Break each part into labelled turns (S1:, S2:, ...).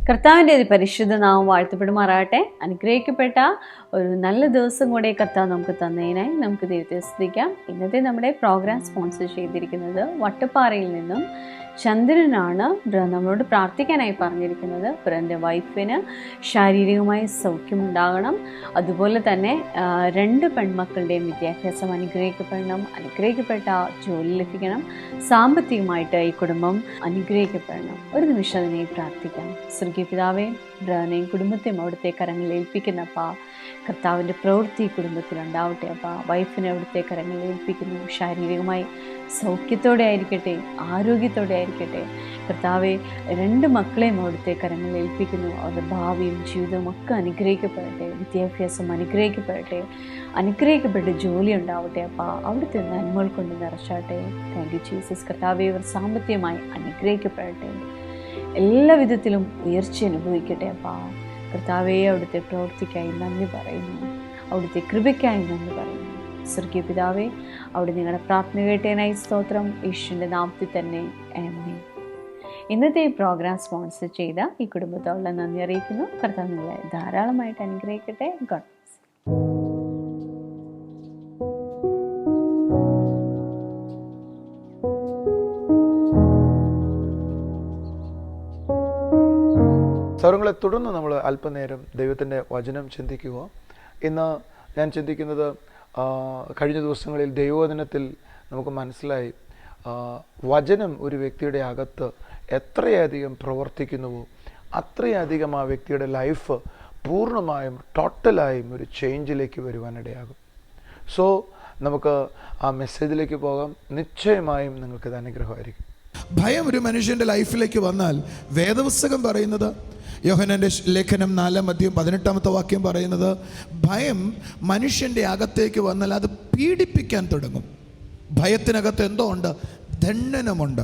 S1: കർത്താവിൻ്റെ ഒരു പരിശുദ്ധ നാമം വാഴ്ത്തപ്പെടുമാറാകട്ടെ. അനുഗ്രഹിക്കപ്പെട്ട ഒരു നല്ല ദിവസം കൂടെ കർത്താവ് നമുക്ക് തന്നതിനായി നമുക്ക് ദൈവത്തെ സ്തുതിക്കാം. ഇന്നത്തെ നമ്മുടെ പ്രോഗ്രാം സ്പോൺസർ ചെയ്തിരിക്കുന്നത് വട്ടപ്പാറയിൽ നിന്നും ചന്ദ്രനാണ്. നമ്മളോട് പ്രാർത്ഥിക്കാനായി പറഞ്ഞിരിക്കുന്നത് ബ്രൻ്റെ വൈഫിന് ശാരീരികമായി സൗഖ്യമുണ്ടാകണം, അതുപോലെ തന്നെ 2 പെൺമക്കളുടെയും വിദ്യാഭ്യാസം അനുഗ്രഹിക്കപ്പെടണം, അനുഗ്രഹിക്കപ്പെട്ട ജോലി ലഭിക്കണം, സാമ്പത്തികമായിട്ട് ഈ കുടുംബം അനുഗ്രഹിക്കപ്പെടണം. ഒരു നിമിഷം അതിനെ പ്രാർത്ഥിക്കാം. സ്വർഗീയ പിതാവേ, ബ്രനെയും കുടുംബത്തെയും അവിടുത്തെ കരങ്ങളിൽ ഏൽപ്പിക്കുന്നപ്പാ. കർത്താവിൻ്റെ പ്രവൃത്തി കുടുംബത്തിലുണ്ടാവട്ടെ അപ്പാ. വൈഫിനെ അവിടുത്തെ കരങ്ങളിൽ ഏൽപ്പിക്കുന്നു. ശാരീരികമായി സൗഖ്യത്തോടെ ആയിരിക്കട്ടെ, ആരോഗ്യത്തോടെ ആയിരിക്കട്ടെ. കർത്താവെ, 2 മക്കളെയും അവിടുത്തെ കരങ്ങളിൽ ഏൽപ്പിക്കുന്നു. അവരുടെ ഭാവിയും ജീവിതവും ഒക്കെ അനുഗ്രഹിക്കപ്പെടട്ടെ, വിദ്യാഭ്യാസം അനുഗ്രഹിക്കപ്പെടട്ടെ, അനുഗ്രഹിക്കപ്പെട്ട് ജോലി ഉണ്ടാവട്ടെ അപ്പാ. അവിടുത്തെ നന്മകൾ കൊണ്ട് നിറച്ചാട്ടെ. Thank you Jesus. കർത്താവെ, ഇവർ സാമ്പത്തികമായി അനുഗ്രഹിക്കപ്പെടട്ടെ, എല്ലാ വിധത്തിലും ഉയർച്ച അനുഭവിക്കട്ടെ അപ്പാ. കർത്താവെ, അവിടുത്തെ പ്രവൃത്തിക്കായി നന്ദി പറയുന്നു, അവിടുത്തെ കൃപയ്ക്കായി നന്ദി പറയുന്നു. സ്വർഗീയ പിതാവേ, അവിടെ നിങ്ങളുടെ പ്രാർത്ഥന കേട്ടതിനായി സ്തോത്രം. യേശുവിൻ്റെ നാമത്തിൽ തന്നെ ആമേൻ. ഇന്നത്തെ ഈ പ്രോഗ്രാം സ്പോൺസർ ചെയ്ത ഈ കുടുംബത്തോടുള്ള നന്ദി അറിയിക്കുന്നു. കർത്താവ് നിങ്ങളെ ധാരാളമായിട്ട് അനുഗ്രഹിക്കട്ടെ. God bless.
S2: സൗരങ്ങളെ തുടർന്ന് നമ്മൾ അല്പനേരം ദൈവത്തിൻ്റെ വചനം ചിന്തിക്കുക. ഇന്ന് ഞാൻ ചിന്തിക്കുന്നത്, കഴിഞ്ഞ ദിവസങ്ങളിൽ ദൈവവചനത്തിൽ നമുക്ക് മനസ്സിലായി വചനം ഒരു വ്യക്തിയുടെ അകത്ത് എത്രയധികം പ്രവർത്തിക്കുന്നുവോ അത്രയധികം ആ വ്യക്തിയുടെ ലൈഫ് പൂർണ്ണമായും ടോട്ടലായും ഒരു ചേഞ്ചിലേക്ക് വരുവാനിടയാകും. സോ നമുക്ക് ആ മെസ്സേജിലേക്ക് പോകാം. നിശ്ചയമായും നിങ്ങൾക്കിത് അനുഗ്രഹമായിരിക്കും.
S3: ഭയം ഒരു മനുഷ്യൻ്റെ ലൈഫിലേക്ക് വന്നാൽ വേദപുസ്തകം പറയുന്നത്, യോഹന്നാന്റെ ലേഖനം 4:18 പറയുന്നത്, ഭയം മനുഷ്യൻ്റെ അകത്തേക്ക് വന്നാൽ അത് പീഡിപ്പിക്കാൻ തുടങ്ങും. ഭയത്തിനകത്ത് എന്തോ ഉണ്ട്? ദണ്ഡനമുണ്ട്.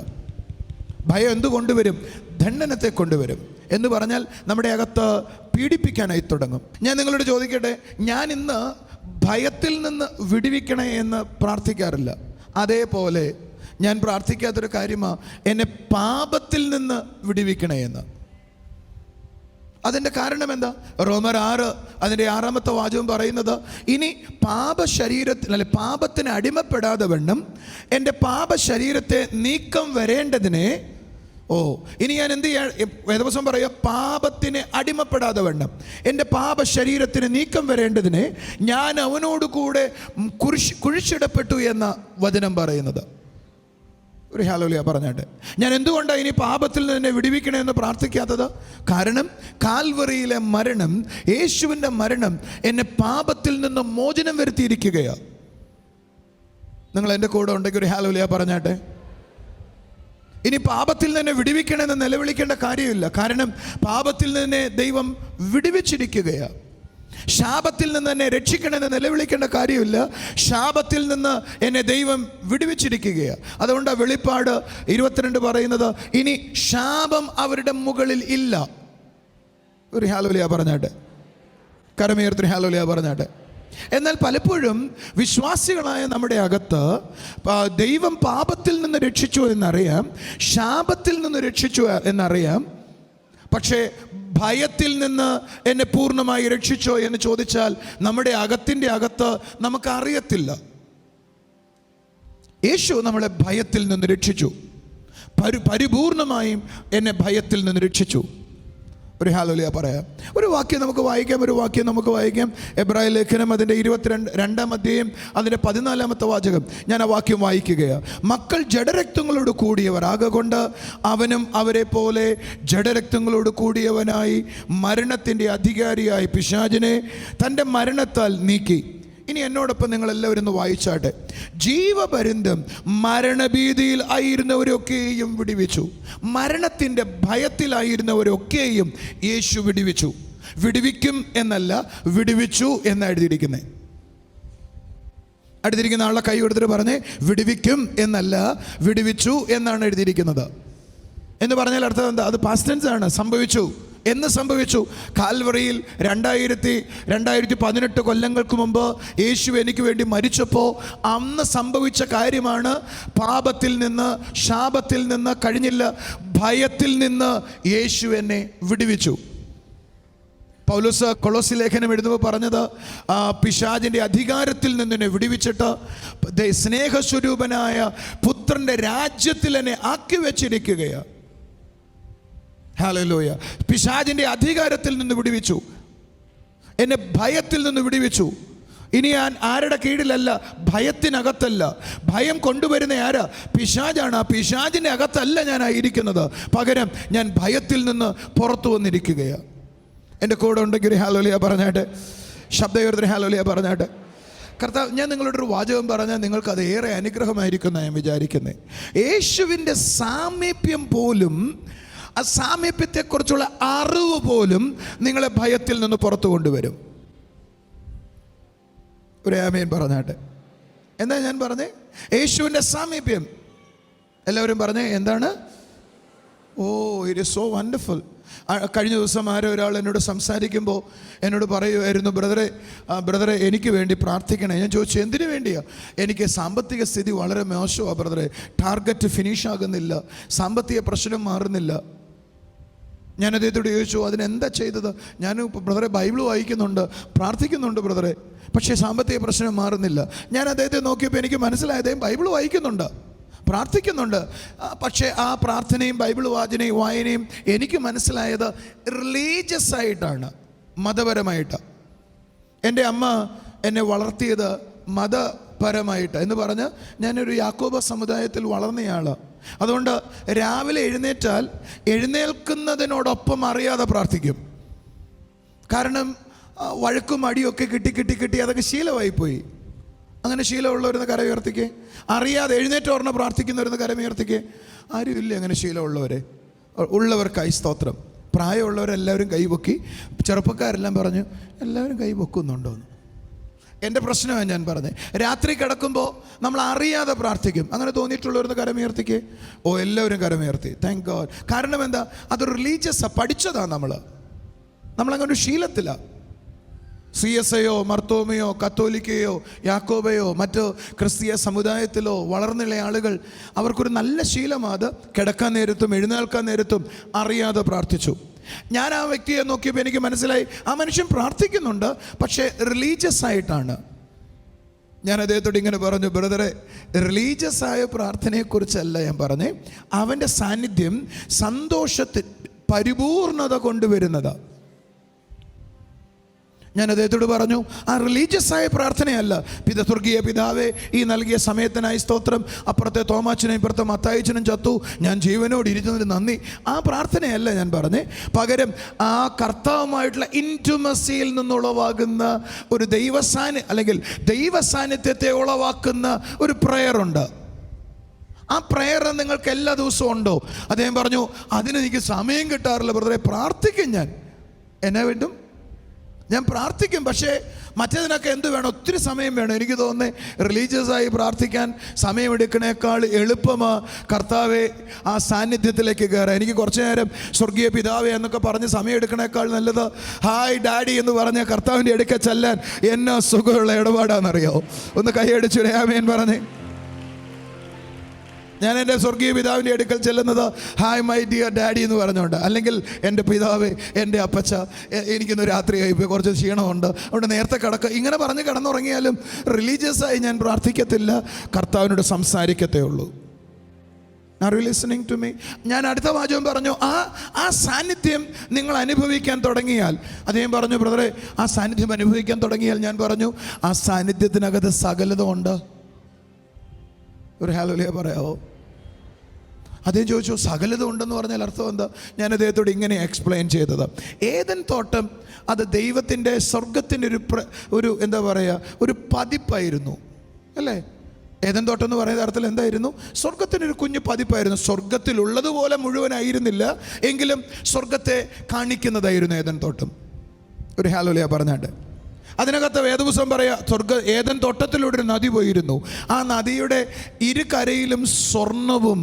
S3: ഭയം എന്ത് കൊണ്ടുവരും? ദണ്ഡനത്തെ കൊണ്ടുവരും. എന്ന് പറഞ്ഞാൽ നമ്മുടെ അകത്ത് പീഡിപ്പിക്കാനായി തുടങ്ങും. ഞാൻ നിങ്ങളോട് ചോദിക്കട്ടെ, ഞാൻ ഇന്ന് ഭയത്തിൽ നിന്ന് വിടുവിക്കണേ എന്ന് പ്രാർത്ഥിക്കാറില്ല. അതേപോലെ ഞാൻ പ്രാർത്ഥിക്കാത്തൊരു കാര്യമാണ് എന്നെ പാപത്തിൽ നിന്ന് വിടുവിക്കണേ എന്ന്. അതിൻ്റെ കാരണം എന്താ? റോമർ 6:6 പറയുന്നത്, ഇനി പാപത്തിന് അടിമപ്പെടാതെ വണ്ണം എൻ്റെ പാപശരീരത്തെ നീക്കം വരേണ്ടതിനെ ഇനി ഞാൻ എന്ത് ചെയ്യാൻ? വേദപുസ്തകം പറയുക, പാപത്തിന് അടിമപ്പെടാതെ വണ്ണം എൻ്റെ പാപശരീരത്തിന് നീക്കം വരേണ്ടതിനെ ഞാൻ അവനോട് കൂടെ കുഴിച്ചിടപ്പെട്ടു എന്ന വചനം പറയുന്നത്. ഒരു ഹല്ലേലൂയ പറഞ്ഞാട്ടെ. ഞാൻ എന്തുകൊണ്ടാണ് ഇനി പാപത്തിൽ നിന്ന് വിടുവിക്കണമെന്ന് പ്രാർത്ഥിക്കാത്തത്? കാരണം കാൽവറിയിലെ മരണം, യേശുവിൻ്റെ മരണം എന്നെ പാപത്തിൽ നിന്ന് മോചനം വരുത്തിയിരിക്കുകയാണ്. നിങ്ങൾ എൻ്റെ കൂടെ ഉണ്ടെങ്കിൽ ഒരു ഹല്ലേലൂയ പറഞ്ഞാട്ടെ. ഇനി പാപത്തിൽ നിന്ന് വിടുവിക്കണമെന്ന് നിലവിളിക്കേണ്ട കാര്യമില്ല. കാരണം പാപത്തിൽ നിന്ന് ദൈവം വിടുവിച്ചിരിക്കുകയാണ്. ശാപത്തിൽ നിന്ന് എന്നെ രക്ഷിക്കണമെന്ന് നിലവിളിക്കേണ്ട കാര്യമില്ല. ശാപത്തിൽ നിന്ന് എന്നെ ദൈവം വിടുവിച്ചിരിക്കുകയാണ്. അതുകൊണ്ടാണ് വെളിപ്പാട് 22 പറയുന്നത്, ഇനി ശാപം അവരുടെ മുകളിൽ ഇല്ല. ഒരു ഹല്ലേലൂയ പറഞ്ഞാട്ടെ. കരമുയർത്തി ഹല്ലേലൂയ പറഞ്ഞാട്ടെ. എന്നാൽ പലപ്പോഴും വിശ്വാസികളായ നമ്മുടെ അകത്ത് ദൈവം പാപത്തിൽ നിന്ന് രക്ഷിച്ചു എന്നറിയാം, ശാപത്തിൽ നിന്ന് രക്ഷിച്ചു എന്നറിയാം. പക്ഷേ ഭയത്തിൽ നിന്ന് എന്നെ പൂർണ്ണമായി രക്ഷിച്ചോ എന്ന് ചോദിച്ചാൽ നമ്മുടെ അകത്തിൻ്റെ അകത്ത് നമുക്കറിയത്തില്ല. യേശു നമ്മളെ ഭയത്തിൽ നിന്ന് രക്ഷിച്ചു. പരിപൂർണമായും എന്നെ ഭയത്തിൽ നിന്ന് രക്ഷിച്ചു. ഒരു ഹല്ലേലൂയ പറയാം. ഒരു വാക്യം നമുക്ക് വായിക്കാം. എബ്രായ ലേഖനം അതിൻ്റെ 22 അതിൻ്റെ 14 ഞാൻ ആ വാക്യം വായിക്കുകയാണ്. മക്കൾ ജഡരക്തങ്ങളോട് കൂടിയവർ ആകൊണ്ട് അവനും അവരെ പോലെ ജഡരക്തങ്ങളോട് കൂടിയവനായി മരണത്തിൻ്റെ അധികാരിയായി പിശാചിനെ തൻ്റെ മരണത്താൽ നീക്കി. ഇനി എന്നോടൊപ്പം നിങ്ങളെല്ലാവരും ഒന്ന് വായിച്ചാട്ടെ. ജീവപര്യന്തം മരണഭീതിയിൽ ആയിരുന്നവരൊക്കെയും വിടുവിച്ചു. മരണത്തിൻ്റെ ഭയത്തിലായിരുന്നവരൊക്കെയും യേശു വിടുവിച്ചു. വിടുവിക്കും എന്നല്ല, വിടുവിച്ചു എന്ന് എഴുതിയിരിക്കുന്നത്. അടുത്തിരിക്കുന്ന ആളെ കൈ കൊടുത്തിട്ട് പറഞ്ഞേ, വിടുവിക്കും എന്നല്ല, വിടുവിച്ചു എന്നാണ് എഴുതിയിരിക്കുന്നത്. എന്ന് പറഞ്ഞാൽ അർത്ഥം എന്താ? അത് പാസ്റ്റ് ടെൻസ് ആണ്. സംഭവിച്ചു. എന്ന് സംഭവിച്ചു? കാൽവറിയിൽ 2018 കൊല്ലങ്ങൾക്ക് മുമ്പ് യേശു എനിക്ക് വേണ്ടി മരിച്ചപ്പോൾ അന്ന് സംഭവിച്ച കാര്യമാണ്. പാപത്തിൽ നിന്ന്, ശാപത്തിൽ നിന്ന്, കഴിഞ്ഞില്ല ഭയത്തിൽ നിന്ന് യേശു എന്നെ വിടുവിച്ചു. പൗലോസ് കൊളോസി ലേഖനം എഴുതുമ്പോൾ പറഞ്ഞത്, പിശാചിൻ്റെ അധികാരത്തിൽ നിന്ന് എന്നെ വിടുവിച്ചിട്ട് സ്നേഹസ്വരൂപനായ പുത്രൻ്റെ രാജ്യത്തിൽ എന്നെ ആക്കി വെച്ചിരിക്കുകയാണ്. ഹല്ലേലൂയ. പിശാചിൻ്റെ അധികാരത്തിൽ നിന്ന് വിടുവിച്ചു, എന്നെ ഭയത്തിൽ നിന്ന് വിടുവിച്ചു. ഇനി ഞാൻ ആരുടെ കീഴിലല്ല, ഭയത്തിനകത്തല്ല. ഭയം കൊണ്ടുവരുന്ന ആരാ? പിശാചാണ്. ആ പിശാചിൻ്റെ അകത്തല്ല ഞാൻ ഇരിക്കുന്നത്, പകരം ഞാൻ ഭയത്തിൽ നിന്ന് പുറത്തു വന്നിരിക്കുകയാണ്. എൻ്റെ കൂടെ ഉണ്ടെങ്കിൽ ഒരു ഹല്ലേലൂയ പറഞ്ഞാട്ടെ, ശബ്ദയോർത്തിന് ഹല്ലേലൂയ പറഞ്ഞാട്ടെ. കർത്താവ്, ഞാൻ നിങ്ങളോടൊരു വാചകം പറഞ്ഞാൽ നിങ്ങൾക്കത് ഏറെ അനുഗ്രഹമായിരിക്കും ഞാൻ വിചാരിക്കുന്നത്. യേശുവിൻ്റെ സാമീപ്യം പോലും, ആ സാമീപ്യത്തെക്കുറിച്ചുള്ള അറിവ് പോലും നിങ്ങളെ ഭയത്തിൽ നിന്ന് പുറത്തു കൊണ്ടുവരും. ഒരു ആമേൻ പറഞ്ഞാട്ടെ. എന്താ ഞാൻ പറഞ്ഞേ? യേശുവിൻ്റെ സാമീപ്യം. എല്ലാവരും പറഞ്ഞേ എന്താണ്? ഓ, ഇറ്റ് ഈസ് സോ വണ്ടർഫുൾ. കഴിഞ്ഞ ദിവസം ആരോ ഒരാൾ എന്നോട് സംസാരിക്കുമ്പോൾ എന്നോട് പറയുമായിരുന്നു, ബ്രദറെ എനിക്ക് വേണ്ടി പ്രാർത്ഥിക്കണേ. ഞാൻ ചോദിച്ചു എന്തിനു വേണ്ടിയാ? എനിക്ക് സാമ്പത്തിക സ്ഥിതി വളരെ മോശമാണ് ബ്രദറെ, ടാർഗറ്റ് ഫിനിഷ് ആകുന്നില്ല, സാമ്പത്തിക പ്രശ്നം മാറുന്നില്ല. ഞാൻ അദ്ദേഹത്തോട് ചോദിച്ചു അതിനെന്താ ചെയ്തത്? ഞാൻ ബ്രദറെ ബൈബിൾ വായിക്കുന്നുണ്ട്, പ്രാർത്ഥിക്കുന്നുണ്ട് ബ്രദറെ, പക്ഷേ സാമ്പത്തിക പ്രശ്നം മാറുന്നില്ല. ഞാൻ അദ്ദേഹത്തെ നോക്കിയപ്പോൾ എനിക്ക് മനസ്സിലായത് അദ്ദേഹം ബൈബിൾ വായിക്കുന്നുണ്ട്, പ്രാർത്ഥിക്കുന്നുണ്ട്, പക്ഷേ ആ പ്രാർത്ഥനയും ബൈബിൾ വായനയും എനിക്ക് മനസ്സിലായത് റിലീജിയസ് ആയിട്ടാണ്, മതപരമായിട്ട്. എൻ്റെ അമ്മ എന്നെ വളർത്തിയത് മതപരമായിട്ട് എന്ന് പറഞ്ഞ് ഞാനൊരു യാക്കോബ സമുദായത്തിൽ വളർന്നയാളാണ്. അതുകൊണ്ട് രാവിലെ എഴുന്നേറ്റാൽ എഴുന്നേൽക്കുന്നതിനോടൊപ്പം അറിയാതെ പ്രാർത്ഥിക്കും. കാരണം വഴക്കും അടിയൊക്കെ കിട്ടി അതൊക്കെ ശീലമായിപ്പോയി. അങ്ങനെ ശീലമുള്ളവരെന്ന് കരമുയർത്തിക്കേ. അറിയാതെ എഴുന്നേറ്റ് ഓർമ്മ പ്രാർത്ഥിക്കുന്നവരെന്ന് കരമുയർത്തിക്കേ. ആരും ഇല്ല അങ്ങനെ ശീലമുള്ളവരെ. ഉള്ളവർക്കായി സ്തോത്രം. പ്രായമുള്ളവരെല്ലാവരും കൈപൊക്കി. ചെറുപ്പക്കാരെല്ലാം പറഞ്ഞു എല്ലാവരും കൈപൊക്കുന്നുണ്ടോയെന്ന്. എൻ്റെ പ്രശ്നമാണ് ഞാൻ പറഞ്ഞത്. രാത്രി കിടക്കുമ്പോൾ നമ്മൾ അറിയാതെ പ്രാർത്ഥിക്കും. അങ്ങനെ തോന്നിയിട്ടുള്ളവരെന്ന് കരമുയർത്തിക്കേ. ഓ, എല്ലാവരും കരമുയർത്തി. Thank God. കാരണം എന്താ? അത് റിലീജിയസാണ്, പഠിച്ചതാണ് നമ്മളങ്ങനെ ഒരു ശീലത്തിലാണ്. CSIയോ മർത്തോമയോ കത്തോലിക്കയോ യാക്കോബയോ മറ്റോ ക്രിസ്തീയ സമുദായത്തിലോ വളർന്നുള്ള ആളുകൾ, അവർക്കൊരു നല്ല ശീലമാണ് അത്. കിടക്കാൻ നേരത്തും എഴുന്നേൽക്കാൻ നേരത്തും അറിയാതെ പ്രാർത്ഥിച്ചു. ഞാൻ ആ വ്യക്തിയെ നോക്കിയപ്പോൾ എനിക്ക് മനസ്സിലായി ആ മനുഷ്യൻ പ്രാർത്ഥിക്കുന്നുണ്ട്, പക്ഷേ റിലീജിയസ് ആയിട്ടാണ്. ഞാൻ അദ്ദേഹത്തോട് ഇങ്ങനെ പറഞ്ഞു, ബ്രദറെ, റിലീജിയസ് ആയ പ്രാർത്ഥനയെക്കുറിച്ചല്ല ഞാൻ പറഞ്ഞേ, അവൻ്റെ സാന്നിധ്യം സന്തോഷത്തിൽ പരിപൂർണത കൊണ്ടുവരുന്നതാണ്. ഞാൻ അദ്ദേഹത്തോട് പറഞ്ഞു ആ റിലീജിയസ് ആയ പ്രാർത്ഥനയല്ല. സ്വർഗീയ പിതാവേ, ഈ നൽകിയ സമയത്തിനായി സ്തോത്രം, അപ്പുറത്തെ തോമാച്ചനും ഇപ്പുറത്തെ മത്തായിച്ചനും ചത്തു, ഞാൻ ജീവനോട് ഇരുന്നതിന് നന്ദി, ആ പ്രാർത്ഥനയല്ല ഞാൻ പറഞ്ഞേ. പകരം ആ കർത്താവുമായിട്ടുള്ള ഇൻറ്റിമസിയിൽ നിന്നുളവാകുന്ന ഒരു അല്ലെങ്കിൽ ദൈവസാന്നിധ്യത്തെ ഉളവാക്കുന്ന ഒരു പ്രയറുണ്ട്. ആ പ്രയർ നിങ്ങൾക്ക് എല്ലാ ദിവസവും ഉണ്ടോ? അദ്ദേഹം പറഞ്ഞു അതിനെനിക്ക് സമയം കിട്ടാറില്ല ബ്രദറെ, പ്രാർത്ഥിക്കും ഞാൻ. എന്നെ വേണ്ടും ഞാൻ പ്രാർത്ഥിക്കും, പക്ഷേ മറ്റേതിനൊക്കെ എന്ത് വേണം? ഒത്തിരി സമയം വേണം. എനിക്ക് തോന്നുന്നത് റിലീജിയസായി പ്രാർത്ഥിക്കാൻ സമയമെടുക്കണേക്കാൾ എളുപ്പമാണ് കർത്താവെ ആ സാന്നിധ്യത്തിലേക്ക് കയറാൻ. എനിക്ക് കുറച്ച് നേരം സ്വർഗീയ പിതാവേ എന്നൊക്കെ പറഞ്ഞ് സമയം എടുക്കണേക്കാൾ നല്ലത് ഹായ് ഡാഡി എന്ന് പറഞ്ഞ കർത്താവിൻ്റെ അടുക്ക ചെല്ലാൻ എന്നാ സുഖമുള്ള ഇടപാടാണെന്നറിയാമോ? ഒന്ന് കൈയടിച്ചു ആമേൻ പറഞ്ഞേ. ഞാൻ എൻ്റെ സ്വർഗീയ പിതാവിൻ്റെ അടുക്കൽ ചെല്ലുന്നത് ഹായ് മൈ ഡിയർ ഡാഡി എന്ന് പറഞ്ഞുകൊണ്ട്, അല്ലെങ്കിൽ എൻ്റെ പിതാവേ, എൻ്റെ അപ്പച്ച, എനിക്കിന്ന് രാത്രിയായി പോയി, കുറച്ച് ക്ഷീണമുണ്ട്, അതുകൊണ്ട് നേരത്തെ കിടക്കുക, ഇങ്ങനെ പറഞ്ഞ് കിടന്നുറങ്ങിയാലും റിലീജിയസായി ഞാൻ പ്രാർത്ഥിക്കത്തില്ല, കർത്താവിനോട് സംസാരിക്കത്തേ ഉള്ളൂ. Are you listening to me? ഞാൻ അടുത്ത വാചകം പറഞ്ഞു, ആ സാന്നിധ്യം നിങ്ങൾ അനുഭവിക്കാൻ തുടങ്ങിയാൽ, അദ്ദേഹം പറഞ്ഞു ബ്രദറെ ആ സാന്നിധ്യം അനുഭവിക്കാൻ തുടങ്ങിയാൽ, ഞാൻ പറഞ്ഞു ആ സാന്നിധ്യത്തിനകത്ത് സകലതും ഉണ്ട്. ഒരു ഹല്ലേലൂയ പറയാമോ? അദ്ദേഹം ചോദിച്ചു സകലതും ഉണ്ടെന്ന് പറഞ്ഞാൽ അർത്ഥം എന്താ? ഞാൻ അദ്ദേഹത്തോട് ഇങ്ങനെ എക്സ്പ്ലെയിൻ ചെയ്തത്, ഏദൻ തോട്ടം അത് ദൈവത്തിൻ്റെ സ്വർഗത്തിൻ്റെ ഒരു എന്താ പറയുക, ഒരു പതിപ്പായിരുന്നു അല്ലേ? ഏദൻ തോട്ടം എന്ന് പറയുന്ന അർത്ഥത്തിൽ എന്തായിരുന്നു? സ്വർഗത്തിനൊരു കുഞ്ഞു പതിപ്പായിരുന്നു. സ്വർഗത്തിലുള്ളതുപോലെ മുഴുവനായിരുന്നില്ല, എങ്കിലും സ്വർഗത്തെ കാണിക്കുന്നതായിരുന്നു ഏദൻ തോട്ടം. ഒരു ഹല്ലേലൂയ പറഞ്ഞാട്ട്. അതിനകത്ത് വേദപുസ്തകം പറയാ, ഏദൻ തോട്ടത്തിലൂടെ ഒരു നദി പോയിരുന്നു. ആ നദിയുടെ ഇരുകരയിലും സ്വർണവും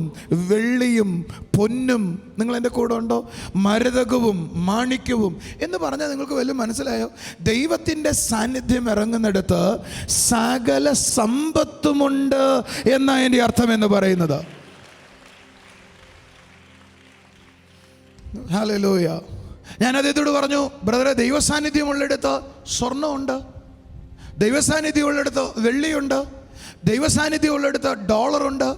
S3: വെള്ളിയും പൊന്നും, നിങ്ങൾ എൻ്റെ കൂടെ ഉണ്ടോ? മരതകവും മാണിക്യവും എന്ന് പറഞ്ഞാൽ നിങ്ങൾക്ക് വല്ലതും മനസ്സിലായോ? ദൈവത്തിൻ്റെ സാന്നിധ്യം ഇറങ്ങുന്നിടത്ത് സകല സമ്പത്തുമുണ്ട് എന്നാണ് എൻ്റെ അർത്ഥം എന്ന് പറയുന്നത്. ഹല്ലേലൂയ. ഞാൻ അദ്ദേഹത്തോട് പറഞ്ഞു, ബ്രദറെ, ദൈവസാന്നിധ്യമുള്ളിടത്ത് സ്വർണ്ണമുണ്ട്, ദൈവസാന്നിധ്യമുള്ളിടത്ത് വെള്ളിയുണ്ട്, ദൈവസാന്നിധ്യമുള്ളിടത്ത് ഡോളറുണ്ട്,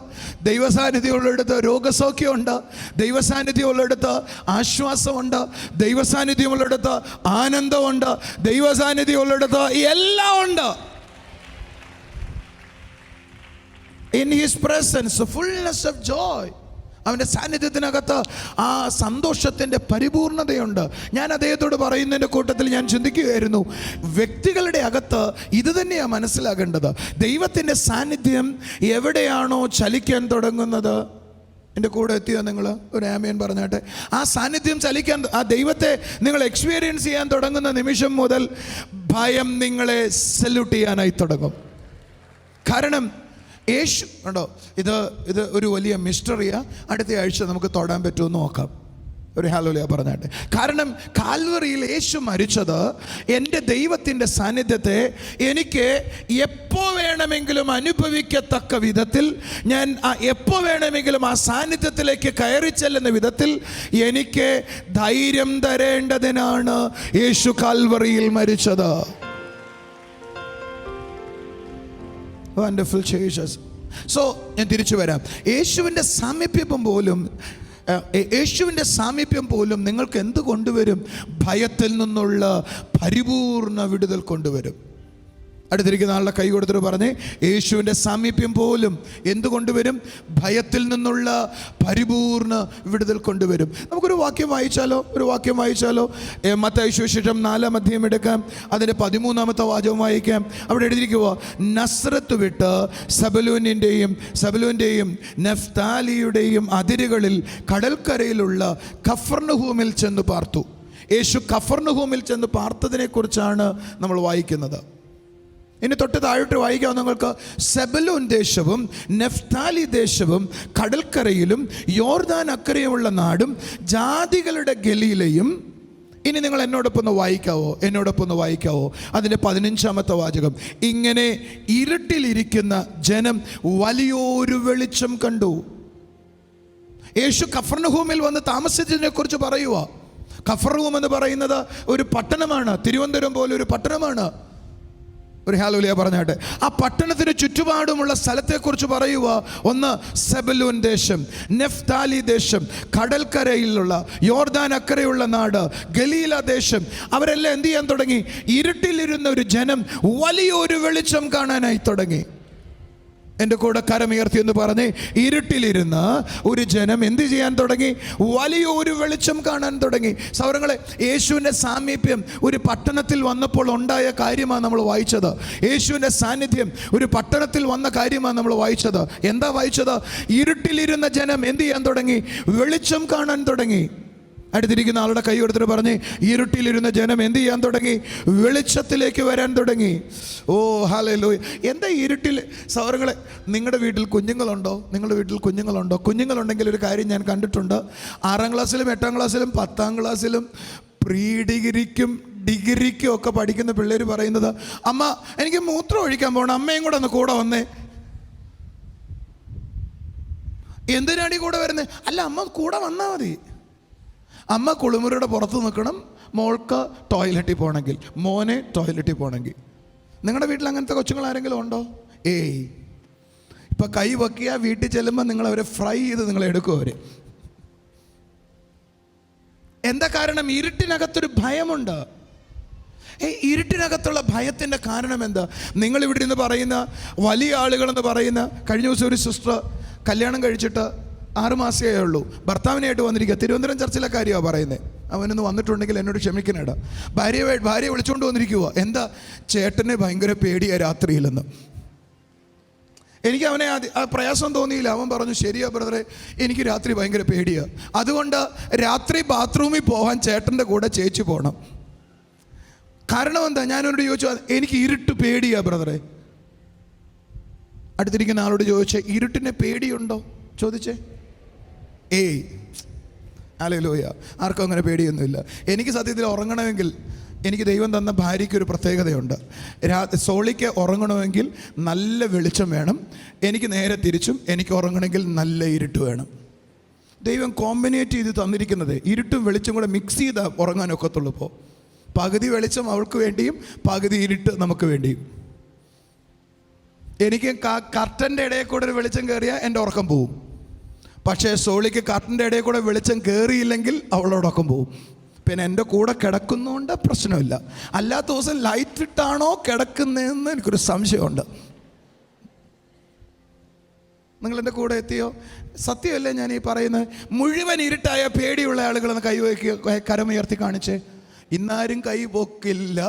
S3: ദൈവസാന്നിധ്യമുള്ളിടത്ത് രോഗസൗഖ്യമുണ്ട്, ദൈവസാന്നിധ്യമുള്ളിടത്ത് ആശ്വാസമുണ്ട്, ദൈവസാന്നിധ്യമുള്ളിടത്ത് ആനന്ദമുണ്ട്, ദൈവസാന്നിധ്യമുള്ളിടത്ത് എല്ലാം ഉണ്ട്. In his presence, fullness of joy. അവൻ്റെ സാന്നിധ്യത്തിനകത്ത് ആ സന്തോഷത്തിൻ്റെ പരിപൂർണതയുണ്ട്. ഞാൻ അദ്ദേഹത്തോട് പറയുന്നതിൻ്റെ കൂട്ടത്തിൽ ഞാൻ ചിന്തിക്കുകയായിരുന്നു, വ്യക്തികളുടെ അകത്ത് ഇത് തന്നെയാണ് മനസ്സിലാകേണ്ടത്. ദൈവത്തിൻ്റെ സാന്നിധ്യം എവിടെയാണോ ചലിക്കാൻ തുടങ്ങുന്നത്, എൻ്റെ കൂടെ എത്തിയോ നിങ്ങൾ? ഒരു ആമേൻ പറഞ്ഞാട്ടെ. ആ സാന്നിധ്യം ചലിക്കാൻ, ആ ദൈവത്തെ നിങ്ങൾ എക്സ്പീരിയൻസ് ചെയ്യാൻ തുടങ്ങുന്ന നിമിഷം മുതൽ ഭയം നിങ്ങളെ സല്യൂട്ട് ചെയ്യാനായി തുടങ്ങും. കാരണം യേശു ഉണ്ടോ, ഇത് ഒരു വലിയ മിസ്റ്ററിയാ. അടുത്ത ആഴ്ച നമുക്ക് തൊടാൻ പറ്റുമെന്ന് നോക്കാം. ഒരു ഹല്ലേലൂയ പറഞ്ഞാട്ടെ. കാരണം കാൽവറിയിൽ യേശു മരിച്ചത് എൻ്റെ ദൈവത്തിൻ്റെ സാന്നിധ്യത്തെ എനിക്ക് എപ്പോൾ വേണമെങ്കിലും അനുഭവിക്കത്തക്ക വിധത്തിൽ, ഞാൻ എപ്പോൾ വേണമെങ്കിലും ആ സാന്നിധ്യത്തിലേക്ക് കയറി ചെല്ലുന്ന വിധത്തിൽ എനിക്ക് ധൈര്യം തരേണ്ടതിനാണ് യേശു കാൽവറിയിൽ മരിച്ചത്. Wonderful Jesus. സോ ഞാൻ തിരിച്ചു വരാം. യേശുവിൻ്റെ സാമീപ്യം പോലും നിങ്ങൾക്ക് എന്ത് കൊണ്ടുവരും? ഭയത്തിൽ നിന്നുള്ള പരിപൂർണ വിടുതൽ കൊണ്ടുവരും. അടുത്തിരിക്കുന്ന ആളുടെ കൈ കൊടുത്തിട്ട് പറഞ്ഞേ, യേശുവിൻ്റെ സാമീപ്യം പോലും എന്ത് കൊണ്ടുവരും? ഭയത്തിൽ നിന്നുള്ള പരിപൂർണ വിടുതൽ കൊണ്ടുവരും. നമുക്കൊരു വാക്യം വായിച്ചാലോ? മത്തായി സുവിശേഷം 4-ാം അധ്യായം എടുക്കാം, അതിൻ്റെ 13-ാമത്തെ വാചകം വായിക്കാം. അവിടെ എഴുതിയിരിക്കുക, നസ്രത്ത് വിട്ട് സബലൂൻ്റെയും നഫ്താലിയുടെയും അതിരുകളിൽ കടൽക്കരയിലുള്ള കഫർനഹൂമിൽ ചെന്ന് പാർത്തു. യേശു കഫർനഹൂമിൽ ചെന്ന് പാർത്തതിനെക്കുറിച്ചാണ് നമ്മൾ വായിക്കുന്നത്. ഇനി തൊട്ട് താഴോട്ട് വായിക്കാം നിങ്ങൾക്ക്. സെബലൂൻ ദേശവും നഫ്താലി ദേശവും കടൽക്കരയിലും യോർദാൻ അക്കരയുമുള്ള നാടും ജാതികളുടെ ഗലീലയും. ഇനി നിങ്ങൾ എന്നോടൊപ്പം വായിക്കാവോ? അതിൻ്റെ 15-ാമത്തെ വാചകം, ഇങ്ങനെ ഇരുട്ടിലിരിക്കുന്ന ജനം വലിയൊരു വെളിച്ചം കണ്ടു. യേശു കഫർനഹൂമിൽ വന്ന് താമസിച്ചതിനെ കുറിച്ച് പറയുക. കഫർനഹൂം എന്ന് പറയുന്നത് ഒരു പട്ടണമാണ്, തിരുവനന്തപുരം പോലെ ഒരു പട്ടണമാണ്. ഒരു ഹല്ലേലൂയ പറഞ്ഞാട്ടെ. ആ പട്ടണത്തിന് ചുറ്റുപാടുമുള്ള സ്ഥലത്തെക്കുറിച്ച് പറയുക. ഒന്ന് സെബലൂൻ ദേശം, നഫ്താലി ദേശം, കടൽക്കരയിലുള്ള യോർദാൻ അക്കരയുള്ള നാട്, ഗലീല ദേശം. അവരെല്ലാം എന്ത് ചെയ്യാൻ തുടങ്ങി? ഇരുട്ടിലിരുന്ന ഒരു ജനം വലിയൊരു വെളിച്ചം കാണാനായി തുടങ്ങി. എൻ്റെ കൂടെ കരമുയർത്തി എന്ന് പറഞ്ഞ്, ഇരുട്ടിലിരുന്ന ഒരു ജനം എന്ത് ചെയ്യാൻ തുടങ്ങി? വലിയൊരു വെളിച്ചം കാണാൻ തുടങ്ങി. സഹോദരങ്ങളെ, യേശുവിൻ്റെ സാമീപ്യം ഒരു പട്ടണത്തിൽ വന്നപ്പോൾ ഉണ്ടായ കാര്യമാണ് നമ്മൾ വായിച്ചത്. യേശുവിൻ്റെ സാന്നിധ്യം ഒരു പട്ടണത്തിൽ വന്ന കാര്യമാണ് നമ്മൾ വായിച്ചത്. എന്താ വായിച്ചത്? ഇരുട്ടിലിരുന്ന ജനം എന്ത് ചെയ്യാൻ തുടങ്ങി? വെളിച്ചം കാണാൻ തുടങ്ങി. അടുത്തിരിക്കുന്ന ആളുടെ കൈ കൊടുത്തിട്ട് പറഞ്ഞ്, ഇരുട്ടിലിരുന്ന ജനം എന്ത് ചെയ്യാൻ തുടങ്ങി? വെളിച്ചത്തിലേക്ക് വരാൻ തുടങ്ങി. ഓ ഹല്ലേലൂയ. എന്താ ഇരുട്ടിൽ? സഹോദരങ്ങളെ, നിങ്ങളുടെ വീട്ടിൽ കുഞ്ഞുങ്ങളുണ്ടോ? കുഞ്ഞുങ്ങളുണ്ടെങ്കിൽ ഒരു കാര്യം ഞാൻ കണ്ടിട്ടുണ്ട്. 6-ാം ക്ലാസ്സിലും 8-ാം ക്ലാസ്സിലും 10-ാം ക്ലാസ്സിലും പ്രീ ഡിഗ്രിക്കും ഒക്കെ പഠിക്കുന്ന പിള്ളേർ പറയുന്നത്, അമ്മ എനിക്ക് മൂത്രം ഒഴിക്കാൻ പോകണം, അമ്മയും കൂടെ ഒന്ന് കൂടെ വന്നേ. എന്തിനാണ് ഈ കൂടെ വരുന്നത്? അല്ല, അമ്മ കൂടെ വന്നാൽ മതി. അമ്മ കുളിമുറിയുടെ പുറത്ത് നിൽക്കണം, മോൾക്ക് ടോയ്ലറ്റിൽ പോകണമെങ്കിൽ, മോനെ ടോയ്ലറ്റിൽ പോകണമെങ്കിൽ. നിങ്ങളുടെ വീട്ടിൽ അങ്ങനത്തെ കൊച്ചുങ്ങൾ ആരെങ്കിലും ഉണ്ടോ? ഏയ്. ഇപ്പം കൈ വയ്ക്കുക, വീട്ടിൽ ചെല്ലുമ്പോൾ നിങ്ങൾ അവരെ ഫ്രൈ ചെയ്ത് നിങ്ങൾ എടുക്കും. അവർ എന്താ കാരണം? ഇരുട്ടിനകത്തൊരു ഭയമുണ്ട്. ഇരുട്ടിനകത്തുള്ള ഭയത്തിൻ്റെ കാരണം എന്താ? നിങ്ങളിവിടെ നിന്ന് പറയുന്ന വലിയ ആളുകളെന്ന് പറയുന്ന, കഴിഞ്ഞ ദിവസം ഒരു സിസ്റ്റർ കല്യാണം കഴിച്ചിട്ട് 6 മാസമേ ഉള്ളൂ, ഭർത്താവിനായിട്ട് വന്നിരിക്കുക. തിരുവനന്തപുരം ചർച്ചിലെ കാര്യമാണ് പറയുന്നത്. അവനൊന്ന് വന്നിട്ടുണ്ടെങ്കിൽ എന്നോട് ക്ഷമിക്കണേടാ. ഭാര്യയെ വിളിച്ചുകൊണ്ട് വന്നിരിക്കുക. എന്താ? ചേട്ടനെ ഭയങ്കര പേടിയാണ് രാത്രിയിലെന്ന്. എനിക്ക് അവനെ ആ പ്രയാസം തോന്നിയില്ല. അവൻ പറഞ്ഞു, ശരിയാ ബ്രദറെ, എനിക്ക് രാത്രി ഭയങ്കര പേടിയാണ്, അതുകൊണ്ട് രാത്രി ബാത്റൂമിൽ പോകാൻ ചേട്ടൻ്റെ കൂടെ ചേച്ചി പോകണം. കാരണം എന്താ? ഞാനവനോട് ചോദിച്ചു, എനിക്ക് ഇരുട്ട് പേടിയാ ബ്രദറെ. അടുത്തിരിക്കുന്ന ആളോട് ചോദിച്ചേ, ഇരുട്ടിനെ പേടിയുണ്ടോ ചോദിച്ചേ. ഏയ്, ഹല്ലേലൂയ. ആർക്കും അങ്ങനെ പേടിയൊന്നുമില്ല. എനിക്ക് സത്യത്തിൽ ഉറങ്ങണമെങ്കിൽ എനിക്ക് ദൈവം തന്ന ഭാര്യയ്ക്കൊരു പ്രത്യേകതയുണ്ട്. സോളിക്ക് ഉറങ്ങണമെങ്കിൽ നല്ല വെളിച്ചം വേണം, എനിക്ക് നേരെ തിരിച്ചും. എനിക്ക് ഉറങ്ങണമെങ്കിൽ നല്ല ഇരുട്ട് വേണം. ദൈവം കോമ്പിനേറ്റ് ചെയ്ത് തന്നിരിക്കുന്നത്. ഇരുട്ടും വെളിച്ചം കൂടെ മിക്സ് ചെയ്ത് ഉറങ്ങാനൊക്കത്തുള്ളൂ. ഇപ്പോൾ പകുതി വെളിച്ചം അവൾക്ക് വേണ്ടിയും പകുതി ഇരുട്ട് നമുക്ക് വേണ്ടിയും. എനിക്ക് കർട്ടൻ്റെ ഇടയിൽ കൂടെ ഒരു വെളിച്ചം കയറിയാൽ എൻ്റെ ഉറക്കം പോവും. പക്ഷേ സോളിക്ക് കർട്ടൻ്റെ ഇടയിൽ കൂടെ വെളിച്ചം കയറിയില്ലെങ്കിൽ അവളുടെ ഉറക്കം പോവും. പിന്നെ എൻ്റെ കൂടെ കിടക്കുന്നതുകൊണ്ട് പ്രശ്നമില്ല. അല്ലാത്ത ദിവസം ലൈറ്റ് ഇട്ടാണോ കിടക്കുന്നതെന്ന് എനിക്കൊരു സംശയമുണ്ട്. നിങ്ങളെൻ്റെ കൂടെ എത്തിയോ? സത്യമല്ലേ ഞാൻ ഈ പറയുന്നത്? മുഴുവൻ ഇരുട്ടായ പേടിയുള്ള ആളുകളെന്ന് കൈവയ്ക്കുക, കരമുയർത്തി കാണിച്ച്. ഇന്നാരും കൈ പൊക്കില്ല.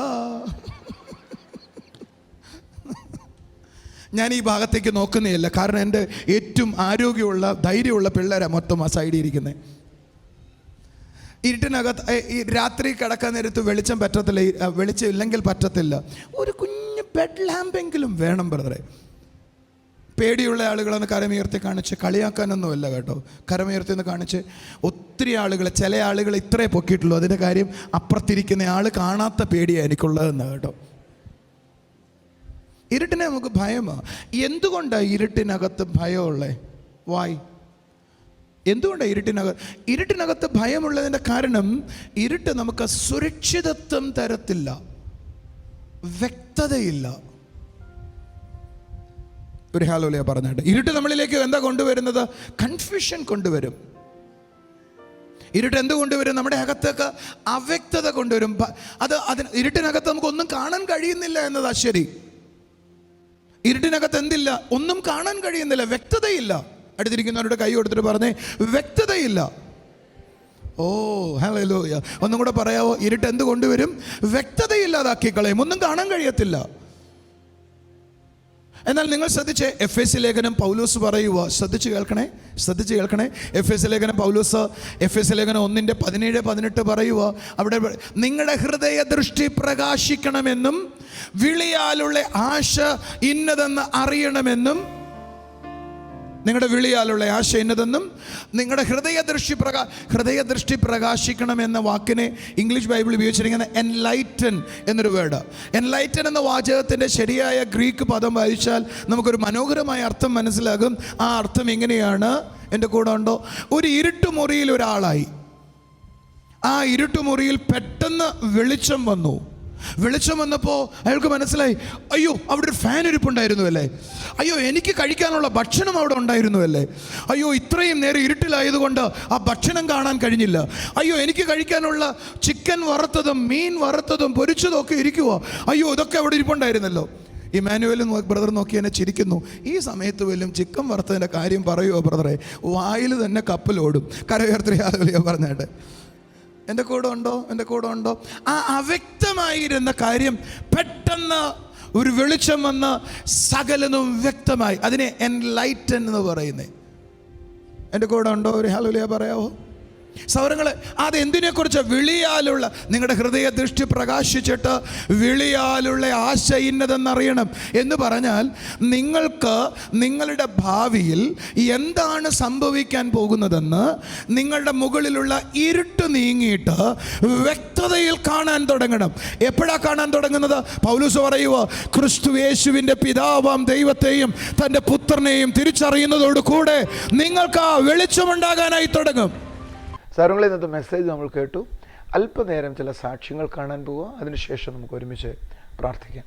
S3: ഞാൻ ഈ ഭാഗത്തേക്ക് നോക്കുന്നതല്ല, കാരണം എൻ്റെ ഏറ്റവും ആരോഗ്യമുള്ള ധൈര്യമുള്ള പിള്ളേരാണ് മൊത്തം ആ സൈഡിൽ ഇരിക്കുന്നത്. ഇരുട്ടിനകത്ത് ഈ രാത്രി കിടക്കാൻ നേരത്ത് വെളിച്ചം പറ്റത്തില്ല, വെളിച്ചം ഇല്ലെങ്കിൽ പറ്റത്തില്ല. ഒരു കുഞ്ഞ് ബെഡ് ലാമ്പെങ്കിലും വേണം ബ്രദറെ. പേടിയുള്ള ആളുകളെന്ന് കരമുയർത്തി കാണിച്ച്, കളിയാക്കാനൊന്നുമല്ല കേട്ടോ, കരമുയർത്തി എന്ന് കാണിച്ച്. ഒത്തിരി ആളുകൾ, ചില ആളുകൾ ഇത്രേ പൊക്കിയിട്ടുള്ളൂ. അതിൻ്റെ കാര്യം അപ്പുറത്തിരിക്കുന്ന ആൾ കാണാത്ത പേടിയാണ് എനിക്കുള്ളതെന്ന് കേട്ടോ. ഇരുട്ടിനെ നമുക്ക് ഭയമാണ്. എന്തുകൊണ്ടാണ് ഇരുട്ടിനകത്ത് ഭയമുള്ളത്? വായ് എന്തുകൊണ്ടാണ് ഇരുട്ടിനകത്ത് ഭയമുള്ളതിൻ്റെ കാരണം, ഇരുട്ട് നമുക്ക് സുരക്ഷിതത്വം തരത്തില്ല, വ്യക്തതയില്ല. ഒരു ഹാലോലിയ പറഞ്ഞിട്ട്, ഇരുട്ട് നമ്മളിലേക്ക് എന്താ കൊണ്ടുവരുന്നത്? കൺഫ്യൂഷൻ കൊണ്ടുവരും. ഇരുട്ട് എന്ത് കൊണ്ടുവരും? നമ്മുടെ അകത്തേക്ക് അവ്യക്തത കൊണ്ടുവരും. ഇരുട്ടിനകത്ത് നമുക്കൊന്നും കാണാൻ കഴിയുന്നില്ല എന്നതാ ശരി. ഇരുട്ടിനകത്ത് എന്തില്ല? ഒന്നും കാണാൻ കഴിയുന്നില്ല, വ്യക്തതയില്ല. അടുത്തിരിക്കുന്നവരുടെ കൈ കൊടുത്തിട്ട് പറഞ്ഞേ, വ്യക്തതയില്ല. ഓ ഹല്ലേലൂയ. ഒന്നും കൂടെ പറയാവോ? ഇരുട്ട് എന്ത് കൊണ്ടുവരും? വ്യക്തതയില്ലാതാക്കി കളയും, ഒന്നും കാണാൻ കഴിയത്തില്ല. എന്നാൽ നിങ്ങൾ ശ്രദ്ധിച്ചേ, എഫേസ്യ ലേഖനം പൗലോസ് പറയുക, ശ്രദ്ധിച്ച് കേൾക്കണേ. എഫേസ്യ ലേഖനം പൗലോസ്, എഫേസ്യ ലേഖനം 1:17-18 പറയുക. അവിടെ നിങ്ങളുടെ ഹൃദയ ദൃഷ്ടി പ്രകാശിക്കണമെന്നും വിളിയാലുള്ള ആശ ഇന്നതെന്ന് അറിയണമെന്നും, നിങ്ങളുടെ വിളിയാലുള്ള ആശ ഇന്നതെന്നും, നിങ്ങളുടെ ഹൃദയദൃഷ്ടി പ്രകാശിക്കണം എന്ന വാക്കിനെ ഇംഗ്ലീഷ് ബൈബിൾ ഉപയോഗിച്ചിരിക്കുന്ന എൻലൈറ്റൻ എന്നൊരു വേർഡ്. എൻലൈറ്റൻ എന്ന വാചകത്തിൻ്റെ ശരിയായ ഗ്രീക്ക് പദം വായിച്ചാൽ നമുക്കൊരു മനോഹരമായ അർത്ഥം മനസ്സിലാകും. ആ അർത്ഥം എങ്ങനെയാണ്? എൻ്റെ കൂടെ ഉണ്ടോ? ഒരു ഇരുട്ടുമുറിയിൽ ഒരാളായി. ആ ഇരുട്ടുമുറിയിൽ പെട്ടെന്ന് വെളിച്ചം വന്നപ്പോൾ അയാൾക്ക് മനസ്സിലായി, അയ്യോ അവിടെ ഒരു ഫാൻ ഇരിപ്പുണ്ടായിരുന്നു അല്ലേ, അയ്യോ എനിക്ക് കഴിക്കാനുള്ള ഭക്ഷണം അവിടെ ഉണ്ടായിരുന്നു അല്ലേ, അയ്യോ ഇത്രയും നേരം ഇരുട്ടിലായതുകൊണ്ട് ആ ഭക്ഷണം കാണാൻ കഴിഞ്ഞില്ല, അയ്യോ എനിക്ക് കഴിക്കാനുള്ള ചിക്കൻ വറുത്തതും മീൻ വറുത്തതും പൊരിച്ചതും ഒക്കെ ഇരിക്കുവോ, അയ്യോ ഇതൊക്കെ അവിടെ ഇരിപ്പുണ്ടായിരുന്നല്ലോ. ഇമാനുവലും ബ്രദർ നോക്കി എന്നെ ചിരിക്കുന്നു. ഈ സമയത്ത് വല്ലതും ചിക്കൻ വറുത്തതിൻ്റെ കാര്യം പറയുമോ ബ്രദറെ? വായിൽ തന്നെ കപ്പലോടും. കരയുയർത്തി പറഞ്ഞായിട്ട് എൻ്റെ കൂടെ ഉണ്ടോ? ആ അവ്യക്തമായിരുന്ന കാര്യം പെട്ടെന്ന് ഒരു വെളിച്ചം വന്ന് സകലതും വ്യക്തമായി. അതിനെ എൻലൈറ്റൻ എന്ന് പറയുന്നത്. എൻ്റെ കൂടെ ഉണ്ടോ? ഒരു ഹല്ലേലൂയ പറയാവോ? സൗരങ്ങളെ, അത് എന്തിനെക്കുറിച്ച്? വിളിയാലുള്ള, നിങ്ങളുടെ ഹൃദയ ദൃഷ്ടി പ്രകാശിച്ചിട്ട് വിളിയാലുള്ള ആശ ഇന്നതെന്നറിയണം എന്ന് പറഞ്ഞാൽ, നിങ്ങൾക്ക് നിങ്ങളുടെ ഭാവിയിൽ എന്താണ് സംഭവിക്കാൻ പോകുന്നതെന്ന് നിങ്ങളുടെ മുകളിലുള്ള ഇരുട്ട് നീങ്ങിയിട്ട് വ്യക്തതയിൽ കാണാൻ തുടങ്ങണം. എപ്പോഴാണ് കാണാൻ തുടങ്ങുന്നത്? പൗലോസ് പറയുക, ക്രിസ്തു യേശുവിൻ്റെ പിതാവാം ദൈവത്തെയും തൻ്റെ പുത്രനെയും തിരിച്ചറിയുന്നതോടുകൂടെ നിങ്ങൾക്ക് ആ വെളിച്ചമുണ്ടാകാനായി തുടങ്ങും.
S2: സാറുകളെ, ഇന്നത്തെ മെസ്സേജ് നമ്മൾ കേട്ടു. അല്പനേരം ചില സാക്ഷ്യങ്ങൾ കാണാൻ പോവുക. അതിനുശേഷം നമുക്ക് ഒരുമിച്ച് പ്രാർത്ഥിക്കാം.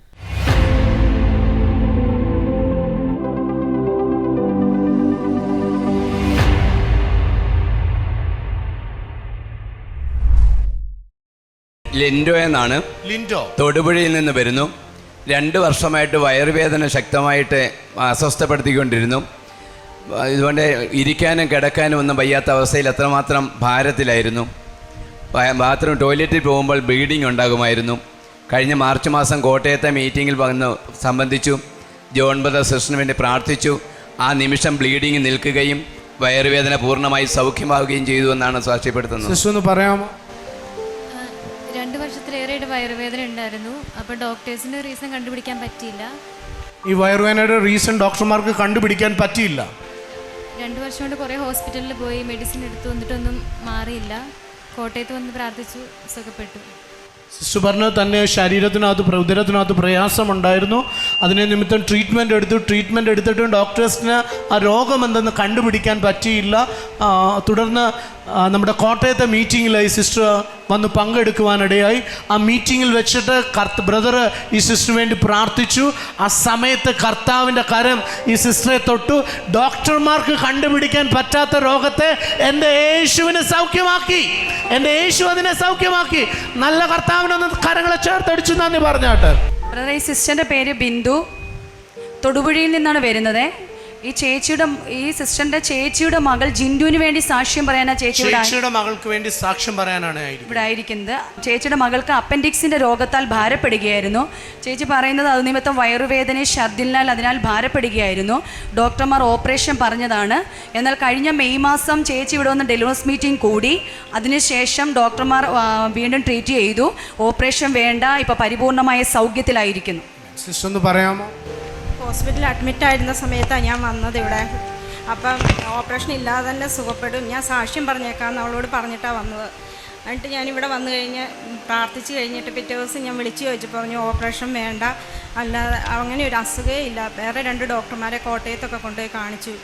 S4: ലിൻഡോ എന്നാണ്. തൊടുപുഴയിൽ നിന്ന് വരുന്നു. 2 വർഷമായിട്ട് വയറുവേദന ശക്തമായിട്ട് അസ്വസ്ഥപ്പെടുത്തിക്കൊണ്ടിരുന്നു. ഇതുകൊണ്ട് ഇരിക്കാനും കിടക്കാനും ഒന്നും വയ്യാത്ത അവസ്ഥയിൽ അത്രമാത്രം ഭാരത്തിലായിരുന്നു. ടോയ്ലറ്റിൽ പോകുമ്പോൾ ബ്ലീഡിങ് ഉണ്ടാകുമായിരുന്നു. കഴിഞ്ഞ മാർച്ച് മാസം കോട്ടയത്തെ മീറ്റിങ്ങിൽ വന്ന് സംബന്ധിച്ചു. ജോൺ ബ്രദർ സിസ്റ്ററിന് വേണ്ടി പ്രാർത്ഥിച്ചു. ആ നിമിഷം ബ്ലീഡിങ് നിൽക്കുകയും വയറുവേദന പൂർണ്ണമായി സൗഖ്യമാവുകയും ചെയ്തു എന്നാണ് സാക്ഷ്യപ്പെടുത്തുന്നത്.
S5: സിസ്റ്റർ ഒന്ന് പറയാമോ?
S6: 2 വർഷത്തിലേറെയുടെ വയറുവേദന ഉണ്ടായിരുന്നു. അപ്പോൾ ഡോക്ടേഴ്സിന് റീസൺ കണ്ടുപിടിക്കാൻ പറ്റിയില്ല.
S5: ഈ വയറുവേദനയുടെ റീസൺ ഡോക്ടർമാർക്ക് കണ്ടുപിടിക്കാൻ പറ്റിയില്ല.
S6: 2 വർഷം കൊണ്ട് കുറേ ഹോസ്പിറ്റലിൽ പോയി മെഡിസിൻ എടുത്തു, വന്നിട്ടൊന്നും മാറിയില്ല. കോട്ടയത്ത് വന്ന് പ്രാർത്ഥിച്ചു, സുഖപ്പെട്ടു.
S5: സിസ്റ്റർ പറഞ്ഞത് തന്നെ ശരീരത്തിനകത്ത് ഉദരത്തിനകത്ത് പ്രയാസമുണ്ടായിരുന്നു. അതിനെ നിമിത്തം ട്രീറ്റ്മെൻറ്റ് എടുത്തിട്ടും ഡോക്ടേഴ്സിന് ആ രോഗം എന്തെന്ന് കണ്ടുപിടിക്കാൻ പറ്റിയില്ല. തുടർന്ന് നമ്മുടെ കോട്ടയത്തെ മീറ്റിങ്ങിൽ ഈ സിസ്റ്റർ വന്ന് പങ്കെടുക്കുവാനിടയായി. ആ മീറ്റിങ്ങിൽ വെച്ചിട്ട് ബ്രദർ ഈ സിസ്റ്ററിന് വേണ്ടി പ്രാർത്ഥിച്ചു. ആ സമയത്ത് കർത്താവിൻ്റെ കരം ഈ സിസ്റ്ററെ തൊട്ടു. ഡോക്ടർമാർക്ക് കണ്ടുപിടിക്കാൻ പറ്റാത്ത രോഗത്തെ എൻ്റെ യേശുവിനെ സൗഖ്യമാക്കി. എൻ്റെ യേശു അതിനെ സൗഖ്യമാക്കി. നല്ല കർത്താവിനൊന്ന് കരങ്ങളെ ചേർത്തടിച്ചു നന്ദി പറഞ്ഞാട്ടെ.
S7: ബ്രദർ, ഈ സിസ്റ്ററിൻ്റെ പേര് ബിന്ദു, തൊടുപുഴയിൽ നിന്നാണ് വരുന്നത്. ഈ സിസ്റ്ററിന്റെ ചേച്ചിയുടെ മകൾ ജിൻഡുവിന് വേണ്ടി സാക്ഷ്യം പറയാനാ
S5: ചേച്ചിയുടെ മകൾക്ക് വേണ്ടി സാക്ഷ്യം പറയാനാണ്
S7: ഇവിടെ ആയിരിക്കുന്നത്. ചേച്ചിയുടെ മകൾക്ക് അപ്പൻഡിക്സിന്റെ രോഗത്താൽ ഭാരപ്പെടുകയായിരുന്നു. ചേച്ചി പറയുന്നത് അത് നിമിത്തം വയറുവേദന, ഛർദിലിനാൽ അതിനാൽ ഭാരപ്പെടുകയായിരുന്നു. ഡോക്ടർമാർ ഓപ്പറേഷൻ പറഞ്ഞതാണ്. എന്നാൽ കഴിഞ്ഞ മെയ് മാസം ചേച്ചി ഇവിടെ വന്ന് ഡെലിവറി മീറ്റിംഗ് കൂടി. അതിനുശേഷം ഡോക്ടർമാർ വീണ്ടും ട്രീറ്റ് ചെയ്തു. ഓപ്പറേഷൻ വേണ്ട, ഇപ്പൊ പരിപൂർണമായ സൗഖ്യത്തിലായിരിക്കുന്നു.
S5: സിസ്റ്റർ ഒന്ന് പറയാമോ?
S8: ഹോസ്പിറ്റലിൽ അഡ്മിറ്റ് ആയിരുന്ന സമയത്താണ് ഞാൻ വന്നത് ഇവിടെ. അപ്പം ഓപ്പറേഷൻ ഇല്ലാതെ തന്നെ സുഖപ്പെടും, ഞാൻ സാക്ഷ്യം പറഞ്ഞേക്കാമെന്ന് അവളോട് പറഞ്ഞിട്ടാണ് വന്നത്. എന്നിട്ട് ഞാനിവിടെ വന്നു കഴിഞ്ഞ് പ്രാർത്ഥിച്ച് കഴിഞ്ഞിട്ട് പിറ്റേ ദിവസം ഞാൻ വിളിച്ച് ചോദിച്ചപ്പോൾ പറഞ്ഞു ഓപ്പറേഷൻ വേണ്ട, അല്ലാതെ അങ്ങനെ ഒരു അസുഖമേ ഇല്ല. വേറെ 2 ഡോക്ടർമാരെ കോട്ടയത്തൊക്കെ കൊണ്ടുപോയി കാണിച്ചു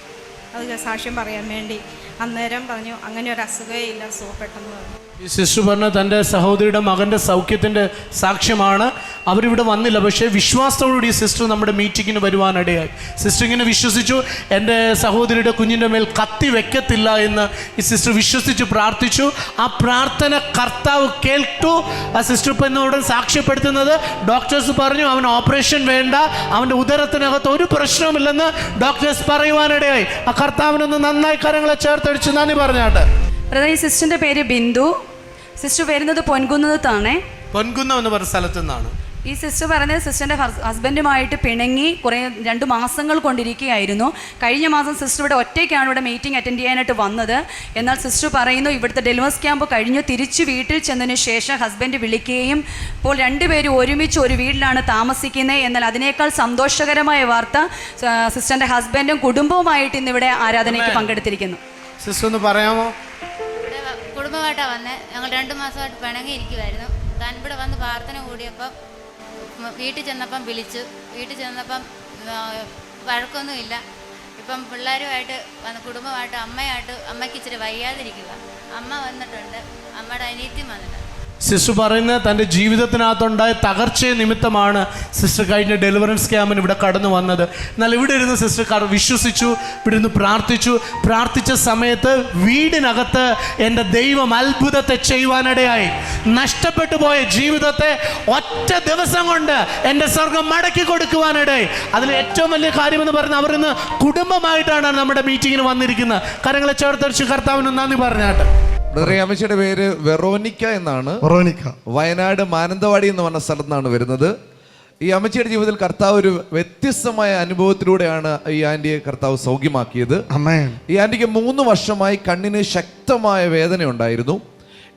S8: അത് സാക്ഷ്യം പറയാൻ വേണ്ടി. അന്നേരം പറഞ്ഞു അങ്ങനെ ഒരു അസുഖമേ ഇല്ല, സുഖപ്പെട്ടെന്ന് പറഞ്ഞു.
S5: ഈ സിസ്റ്റർ പറഞ്ഞ തൻ്റെ സഹോദരിയുടെ മകൻ്റെ സൗഖ്യത്തിൻ്റെ സാക്ഷ്യമാണ്. അവരിവിടെ വന്നില്ല, പക്ഷേ വിശ്വാസത്തോടുകൂടി സിസ്റ്റർ നമ്മുടെ മീറ്റിങ്ങിന് വരുവാനിടയായി. സിസ്റ്റർ ഇങ്ങനെ വിശ്വസിച്ചു, എൻ്റെ സഹോദരിയുടെ കുഞ്ഞിൻ്റെ മേൽ കത്തി വെക്കത്തില്ല എന്ന് ഈ സിസ്റ്റർ വിശ്വസിച്ച് പ്രാർത്ഥിച്ചു. ആ പ്രാർത്ഥന കർത്താവ് കേട്ടു. ആ സിസ്റ്റർ ഇപ്പം എന്നോട് സാക്ഷ്യപ്പെടുത്തുന്നത് ഡോക്ടേഴ്സ് പറഞ്ഞു അവൻ ഓപ്പറേഷൻ വേണ്ട, അവൻ്റെ ഉദരത്തിനകത്ത് ഒരു പ്രശ്നവുമില്ലെന്ന് ഡോക്ടേഴ്സ് പറയുവാനിടയായി. ആ കർത്താവിനൊന്ന് നന്നായി കരങ്ങളെ ചേർത്തടിച്ച് നന്ദി പറഞ്ഞാട്ടെ.
S7: ബ്രദർ, ഈ സിസ്റ്ററിന്റെ പേര് ബിന്ദു. സിസ്റ്റർ വരുന്നത് പൊൻകുന്നത്താണേ.
S5: പൊൻകുന്നം എന്ന് പറഞ്ഞ സ്ഥലത്തു നിന്നാണ്.
S7: ഈ സിസ്റ്റർ പറയുന്നത് സിസ്റ്ററിന്റെ ഹസ്ബൻഡുമായിട്ട് പിണങ്ങി 2 മാസങ്ങൾ കൊണ്ടിരിക്കുകയായിരുന്നു. കഴിഞ്ഞ മാസം സിസ്റ്റർ ഇവിടെ ഒറ്റയ്ക്കാണ് ഇവിടെ മീറ്റിംഗ് അറ്റൻഡ് ചെയ്യാനായിട്ട് വന്നത്. എന്നാൽ സിസ്റ്റർ പറയുന്നു ഇവിടുത്തെ ഡെലിവറി ക്യാമ്പ് കഴിഞ്ഞു തിരിച്ച് വീട്ടിൽ ചെന്നതിന് ശേഷം ഹസ്ബൻഡ് വിളിക്കുകയും ഇപ്പോൾ 2 പേരും ഒരുമിച്ച് ഒരു വീട്ടിലാണ് താമസിക്കുന്നത്. എന്നാൽ അതിനേക്കാൾ സന്തോഷകരമായ വാർത്ത, സിസ്റ്ററിന്റെ ഹസ്ബൻഡും കുടുംബവുമായിട്ട് ഇന്നിവിടെ ആരാധനയ്ക്ക് പങ്കെടുത്തിരിക്കുന്നു.
S5: സിസ്റ്റർ ഒന്ന് പറയാമോ?
S9: ഇവിടെ കുടുംബമായിട്ടാണ് വന്നത്. ഞങ്ങൾ 2 മാസമായിട്ട് പിണങ്ങിയിരിക്കുമായിരുന്നു. താൻ ഇവിടെ വന്ന് പ്രാർത്ഥന കൂടിയപ്പം വീട്ടിൽ ചെന്നപ്പം വിളിച്ചു. വീട്ടിൽ ചെന്നപ്പം വഴക്കൊന്നുമില്ല. ഇപ്പം പിള്ളേരുമായിട്ട് വന്ന് കുടുംബമായിട്ട് അമ്മയ്ക്ക് ഇച്ചിരി വയ്യാതിരിക്കുക. അമ്മ വന്നിട്ടുണ്ട്, അമ്മയുടെ അനിയത്തിയും വന്നിട്ടുണ്ട്.
S5: സിസ്റ്റർ പറയുന്നത് തൻ്റെ ജീവിതത്തിനകത്തുണ്ടായ തകർച്ച നിമിത്തമാണ് സിസ്റ്റർ കഴിഞ്ഞ ഡെലിവറൻസ് ക്യാമ്പിന് ഇവിടെ കടന്നു വന്നത്. എന്നാൽ ഇവിടെ ഇരുന്ന് സിസ്റ്റർ വിശ്വസിച്ചു, ഇവിടെ ഇരുന്ന് പ്രാർത്ഥിച്ച സമയത്ത് വീടിനകത്ത് എൻ്റെ ദൈവം അത്ഭുതത്തെ ചെയ്യുവാനിടയായി. നഷ്ടപ്പെട്ടു പോയ ജീവിതത്തെ ഒറ്റ ദിവസം കൊണ്ട് എൻ്റെ സ്വർഗം മടക്കി കൊടുക്കുവാനിടയായി. അതിൽ ഏറ്റവും വലിയ കാര്യമെന്ന് പറഞ്ഞാൽ അവർ ഇന്ന് കുടുംബമായിട്ടാണ് നമ്മുടെ മീറ്റിങ്ങിന് വന്നിരിക്കുന്നത്. കരങ്ങളെ ചേർത്തടിച്ച് കർത്താവിന് നന്ദി പറഞ്ഞാട്ടെ.
S10: അമ്മച്ചിയുടെ പേര് വെറോനിക്ക എന്നാണ്. വയനാട് മാനന്തവാടി എന്ന് പറഞ്ഞ സ്ഥലത്ത് നിന്നാണ് വരുന്നത്. ഈ അമ്മച്ചിയുടെ ജീവിതത്തിൽ കർത്താവ് ഒരു വ്യത്യസ്തമായ അനുഭവത്തിലൂടെയാണ് ഈ ആന്റിയെ കർത്താവ് സൗഖ്യമാക്കിയത്. ഈ ആന്റിക്ക് 3 വർഷമായി കണ്ണിന് ശക്തമായ വേദന ഉണ്ടായിരുന്നു.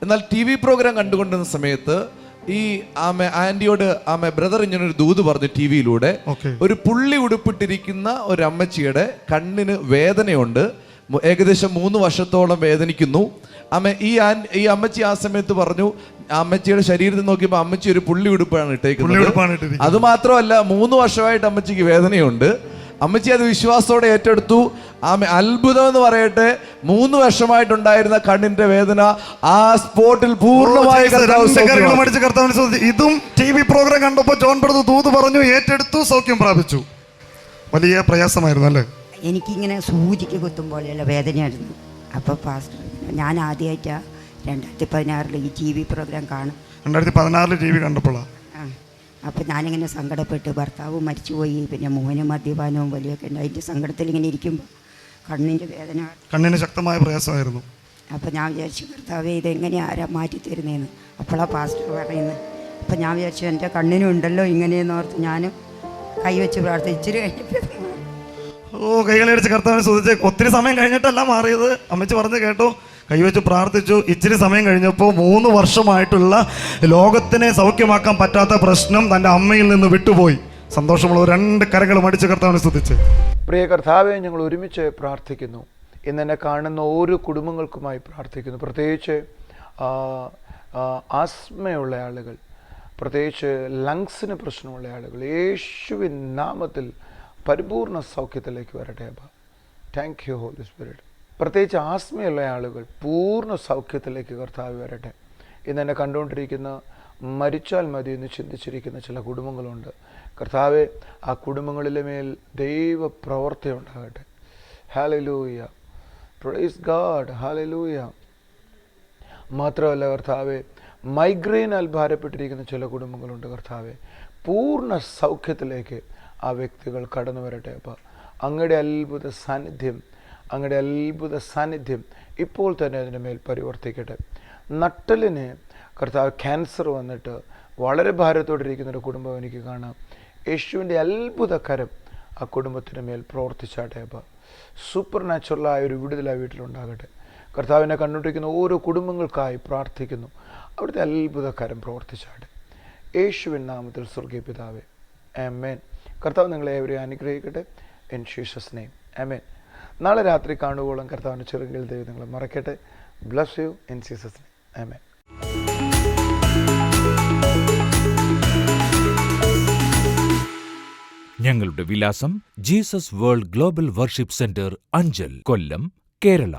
S10: എന്നാൽ TV പ്രോഗ്രാം കണ്ടുകൊണ്ടിരുന്ന സമയത്ത് ഈ ആന്റിയോട് ബ്രദർ ഇങ്ങനൊരു ദൂത് പറഞ്ഞു TV-യിലൂടെ. ഒരു പുള്ളി ഉടുപ്പിട്ടിരിക്കുന്ന ഒരു അമ്മച്ചിയുടെ കണ്ണിന് വേദനയുണ്ട്, ഏകദേശം 3 വർഷത്തോളം വേദനിക്കുന്നു. ഈ അമ്മച്ചി ആ സമയത്ത് പറഞ്ഞു, അമ്മച്ചിയുടെ ശരീരത്തിൽ നോക്കിയപ്പോൾ അമ്മച്ചി ഒരു പുള്ളി ഉടുപ്പാണ് ഇട്ടേക്കുന്നത്. അത് മാത്രമല്ല 3 വർഷമായിട്ട് അമ്മച്ചിക്ക് വേദനയുണ്ട്. അമ്മച്ചി അത് വിശ്വാസത്തോടെ ഏറ്റെടുത്തു. അത്ഭുതം എന്ന് പറയട്ടെ, 3 വർഷമായിട്ടുണ്ടായിരുന്ന കണ്ണിന്റെ വേദന ആ സ്പോട്ടിൽ പൂർണ്ണമായി
S11: ഇതും TV പ്രോഗ്രാം കണ്ടപ്പോൾ ജോൺ ബ്രദർ ദൂത് പറഞ്ഞു, ഏറ്റെടുത്തു, സൗഖ്യം പ്രാപിച്ചു. വലിയ പ്രയാസമായിരുന്നു അല്ലേ?
S12: എനിക്കിങ്ങനെ സൂചിക്ക് കുത്തും പോലെയുള്ള വേദനയായിരുന്നു. അപ്പോൾ പാസ്റ്റർ, ഞാൻ ആദ്യമായിട്ടാണ് 2016 ഈ TV പ്രോഗ്രാം കാണും.
S11: 2016 TV കണ്ടപ്പോഴാണ്.
S12: അപ്പോൾ ഞാനിങ്ങനെ സങ്കടപ്പെട്ട്, ഭർത്താവ് മരിച്ചുപോയി, പിന്നെ മോനും മദ്യപാനവും വലിയൊക്കെ ഉണ്ട്. അതിൻ്റെ സങ്കടത്തിൽ ഇങ്ങനെ ഇരിക്കുമ്പോൾ കണ്ണിൻ്റെ വേദന,
S11: കണ്ണിന് ശക്തമായ പ്രയാസമായിരുന്നു.
S12: അപ്പോൾ ഞാൻ വിചാരിച്ചു, ഭർത്താവേ ഇതെങ്ങനെ ആരാ മാറ്റി തരുന്നതെന്ന്. അപ്പോഴാണ് പാസ്റ്റർ പറയുന്നത്. അപ്പോൾ ഞാൻ വിചാരിച്ചു എൻ്റെ കണ്ണിനും ഉണ്ടല്ലോ ഇങ്ങനെയെന്ന് ഓർത്ത് ഞാനും കൈവച്ച് പ്രാർത്ഥിച്ചിട്ട് കഴിഞ്ഞപ്പോൾ
S11: കൈകളടിച്ച് കർത്താവിനെ സ്തുതിച്ച്. ഒത്തിരി സമയം കഴിഞ്ഞിട്ടല്ല മാറിയത്. അമ്മച്ചി പറഞ്ഞ് കേട്ടോ, കൈവച്ച് പ്രാർത്ഥിച്ചു. ഇച്ചിരി സമയം കഴിഞ്ഞപ്പോൾ 3 വർഷമായിട്ടുള്ള ലോകത്തിനെ സൗഖ്യമാക്കാൻ പറ്റാത്ത പ്രശ്നം തൻ്റെ അമ്മയിൽ നിന്ന് വിട്ടുപോയി. സന്തോഷമുള്ള 2 കരങ്ങൾ മടിച്ച് കർത്താവിനെ സ്തുതിച്ച്.
S2: പ്രിയ കർത്താവെ, ഞങ്ങൾ ഒരുമിച്ച് പ്രാർത്ഥിക്കുന്നു. ഇന്ന് എന്നെ കാണുന്ന ഓരോ കുടുംബങ്ങൾക്കുമായി പ്രാർത്ഥിക്കുന്നു. പ്രത്യേകിച്ച് ആസ്മയുള്ള ആളുകൾ, പ്രത്യേകിച്ച് ലങ്സിന് പ്രശ്നമുള്ള ആളുകൾ യേശുവിൻ നാമത്തിൽ പരിപൂർണ സൗഖ്യത്തിലേക്ക് വരട്ടെ അപ്പ. Thank you holy spirit. പ്രത്യേകിച്ച് ആസ്മയുള്ള ആളുകൾ പൂർണ്ണ സൗഖ്യത്തിലേക്ക് കർത്താവ് വരട്ടെ. ഇന്ന് എന്നെ കണ്ടുകൊണ്ടിരിക്കുന്ന മരിച്ചാൽ മതി എന്ന് ചിന്തിച്ചിരിക്കുന്ന ചില കുടുംബങ്ങളുണ്ട്. കർത്താവെ, ആ കുടുംബങ്ങളിലെ മേൽ ദൈവ പ്രവൃത്തി ഉണ്ടാകട്ടെ. Hallelujah, praise God, hallelujah. മാത്രമല്ല കർത്താവെ, മൈഗ്രെയിനാൽ ഭാരപ്പെട്ടിരിക്കുന്ന ചില കുടുംബങ്ങളുണ്ട്. കർത്താവെ, പൂർണ്ണ സൗഖ്യത്തിലേക്ക് ആ വ്യക്തികൾ കടന്നു വരട്ടെ. അപ്പോൾ അങ്ങയുടെ അത്ഭുത സാന്നിധ്യം ഇപ്പോൾ തന്നെ അതിൻ്റെ മേൽ പരിവർത്തിക്കട്ടെ. നട്ടലിന് കർത്താവ് ക്യാൻസർ വന്നിട്ട് വളരെ ഭാരത്തോടിരിക്കുന്നൊരു കുടുംബം എനിക്ക് കാണാം. യേശുവിൻ്റെ അത്ഭുതകരം ആ കുടുംബത്തിന് മേൽ പ്രവർത്തിച്ചാട്ടെ. അപ്പോൾ സൂപ്പർ നാച്ചുറലായ ഒരു വിടുതൽ ആ വീട്ടിലുണ്ടാകട്ടെ. കർത്താവിനെ കണ്ടുകൊണ്ടിരിക്കുന്ന ഓരോ കുടുംബങ്ങൾക്കായി പ്രാർത്ഥിക്കുന്നു. അവിടുത്തെ അത്ഭുതകരം പ്രവർത്തിച്ചാട്ടെ. യേശുവിൻ നാമത്തിൽ സ്വർഗീയ പിതാവേ, ആമേൻ. കർത്താവ് നിങ്ങളെ ഏവരെയും അനുഗ്രഹിക്കട്ടെ. In Jesus name, amen. നാളെ രാത്രി കാണുവോളം കർത്താവിൻ്റെ ചെറുകിൽ ദൈവം നിങ്ങളെ മറക്കട്ടെ. Bless you in Jesus name, amen.
S13: ഞങ്ങളുടെ വിലാസം Jesus world global worship centre, Anchal, Kollam, Kerala.